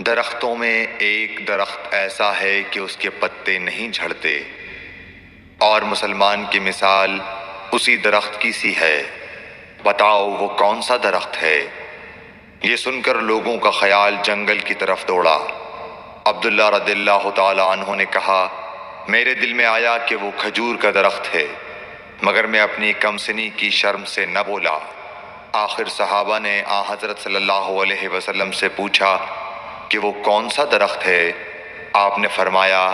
درختوں میں ایک درخت ایسا ہے کہ اس کے پتے نہیں جھڑتے، اور مسلمان کی مثال اسی درخت کی سی ہے، بتاؤ وہ کون سا درخت ہے؟ یہ سن کر لوگوں کا خیال جنگل کی طرف دوڑا۔ عبداللہ رضی اللہ تعالی عنہ نے کہا، میرے دل میں آیا کہ وہ کھجور کا درخت ہے، مگر میں اپنی کم سنی کی شرم سے نہ بولا۔ آخر صحابہ نے حضرت صلی اللہ علیہ وسلم سے پوچھا کہ وہ کون سا درخت ہے؟ آپ نے فرمایا،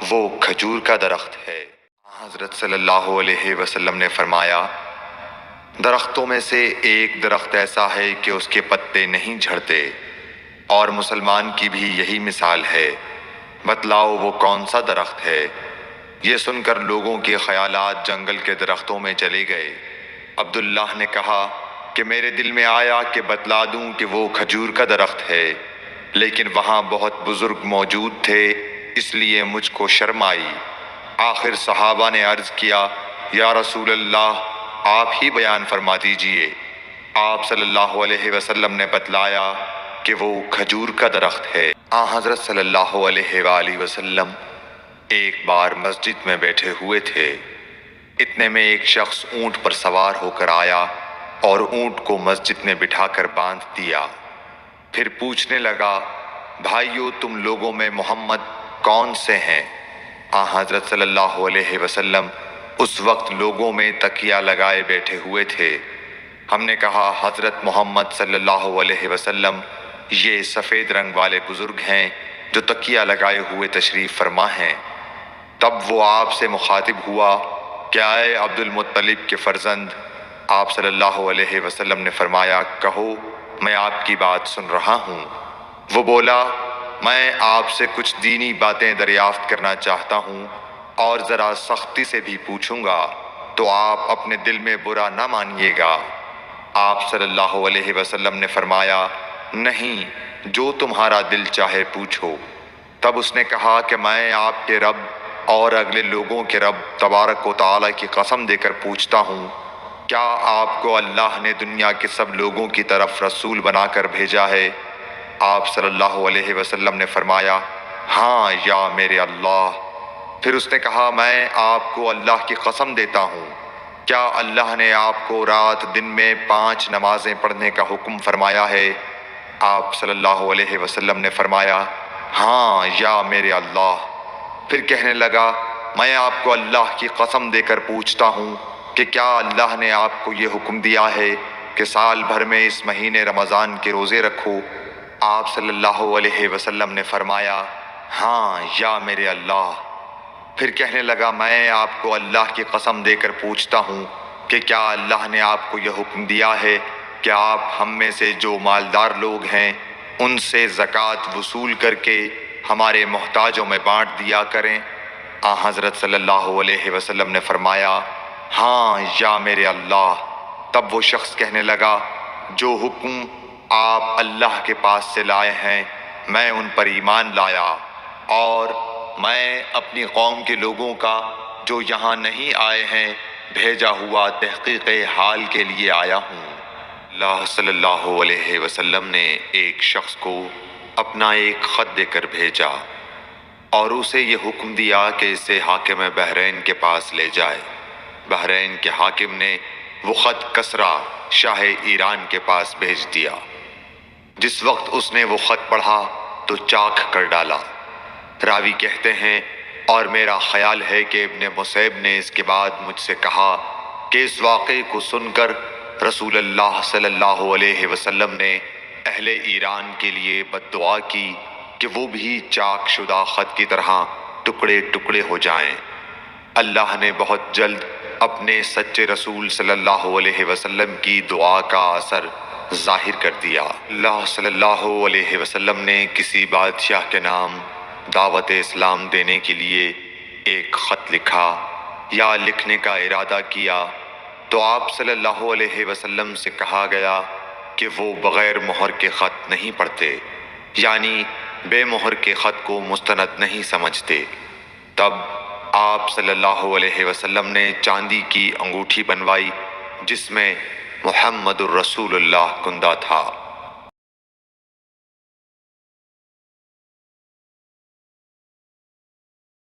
وہ کھجور کا درخت ہے۔ حضرت صلی اللہ علیہ وسلم نے فرمایا، درختوں میں سے ایک درخت ایسا ہے کہ اس کے پتے نہیں جھڑتے، اور مسلمان کی بھی یہی مثال ہے، بتلاؤ وہ کون سا درخت ہے؟ یہ سن کر لوگوں کے خیالات جنگل کے درختوں میں چلے گئے۔ عبداللہ نے کہا کہ میرے دل میں آیا کہ بتلا دوں کہ وہ کھجور کا درخت ہے، لیکن وہاں بہت بزرگ موجود تھے، اس لیے مجھ کو شرم آئی۔ آخر صحابہ نے عرض کیا، یا رسول اللہ، آپ ہی بیان فرما دیجئے۔ آپ صلی اللہ علیہ وسلم نے بتلایا کہ وہ کھجور کا درخت ہے۔ حضرت صلی اللہ علیہ وآلہ وسلم ایک بار مسجد میں بیٹھے ہوئے تھے، اتنے میں ایک شخص اونٹ پر سوار ہو کر آیا اور اونٹ کو مسجد میں بٹھا کر باندھ دیا۔ پھر پوچھنے لگا، بھائیو تم لوگوں میں محمد کون سے ہیں؟ حضرت صلی اللہ علیہ وسلم اس وقت لوگوں میں تکیہ لگائے بیٹھے ہوئے تھے۔ ہم نے کہا، حضرت محمد صلی اللہ علیہ وسلم یہ سفید رنگ والے بزرگ ہیں جو تکیہ لگائے ہوئے تشریف فرما ہیں۔ تب وہ آپ سے مخاطب ہوا کہ اے عبد المطلب کے فرزند، آپ صلی اللہ علیہ وسلم نے فرمایا، کہو میں آپ کی بات سن رہا ہوں۔ وہ بولا، میں آپ سے کچھ دینی باتیں دریافت کرنا چاہتا ہوں، اور ذرا سختی سے بھی پوچھوں گا، تو آپ اپنے دل میں برا نہ مانیے گا۔ آپ صلی اللہ علیہ وسلم نے فرمایا، نہیں، جو تمہارا دل چاہے پوچھو۔ تب اس نے کہا کہ میں آپ کے رب اور اگلے لوگوں کے رب تبارک و تعالیٰ کی قسم دے کر پوچھتا ہوں، کیا آپ کو اللہ نے دنیا کے سب لوگوں کی طرف رسول بنا کر بھیجا ہے؟ آپ صلی اللہ علیہ وسلم نے فرمایا، ہاں یا میرے اللہ۔ پھر اس نے کہا، میں آپ کو اللہ کی قسم دیتا ہوں، کیا اللہ نے آپ کو رات دن میں 5 نمازیں پڑھنے کا حکم فرمایا ہے؟ آپ صلی اللہ علیہ وسلم نے فرمایا، ہاں یا میرے اللہ۔ پھر کہنے لگا، میں آپ کو اللہ کی قسم دے کر پوچھتا ہوں کہ کیا اللہ نے آپ کو یہ حکم دیا ہے کہ سال بھر میں اس مہینے رمضان کے روزے رکھو؟ آپ صلی اللہ علیہ وسلم نے فرمایا، ہاں یا میرے اللہ۔ پھر کہنے لگا، میں آپ کو اللہ کی قسم دے کر پوچھتا ہوں کہ کیا اللہ نے آپ کو یہ حکم دیا ہے کہ آپ ہم میں سے جو مالدار لوگ ہیں ان سے زکوٰۃ وصول کر کے ہمارے محتاجوں میں بانٹ دیا کریں؟ حضرت صلی اللہ علیہ وسلم نے فرمایا، ہاں یا میرے اللہ۔ تب وہ شخص کہنے لگا، جو حکم آپ اللہ کے پاس سے لائے ہیں میں ان پر ایمان لایا، اور میں اپنی قوم کے لوگوں کا جو یہاں نہیں آئے ہیں بھیجا ہوا تحقیق حال کے لیے آیا ہوں۔ اللہ صلی اللہ علیہ وسلم نے ایک شخص کو اپنا ایک خط دے کر بھیجا اور اسے یہ حکم دیا کہ اسے حاکم بحرین کے پاس لے جائے۔ بحرین کے حاکم نے وہ خط کسریٰ شاہ ایران کے پاس بھیج دیا۔ جس وقت اس نے وہ خط پڑھا تو چاک کر ڈالا۔ راوی کہتے ہیں، اور میرا خیال ہے کہ ابن مسیب نے اس کے بعد مجھ سے کہا کہ اس واقعے کو سن کر رسول اللہ صلی اللہ علیہ وسلم نے اہل ایران کے لیے بد دعا کی کہ وہ بھی چاک شدہ خط کی طرح ٹکڑے ٹکڑے ہو جائیں۔ اللہ نے بہت جلد اپنے سچے رسول صلی اللہ علیہ وسلم کی دعا کا اثر ظاہر کر دیا۔ اللہ صلی اللہ علیہ وسلم نے کسی بادشاہ کے نام دعوت اسلام دینے کے لیے ایک خط لکھا یا لکھنے کا ارادہ کیا تو آپ صلی اللہ علیہ وسلم سے کہا گیا کہ وہ بغیر مہر کے خط نہیں پڑھتے، یعنی بے مہر کے خط کو مستند نہیں سمجھتے۔ تب آپ صلی اللہ علیہ وسلم نے چاندی کی انگوٹھی بنوائی جس میں محمد الرسول اللہ کندہ تھا۔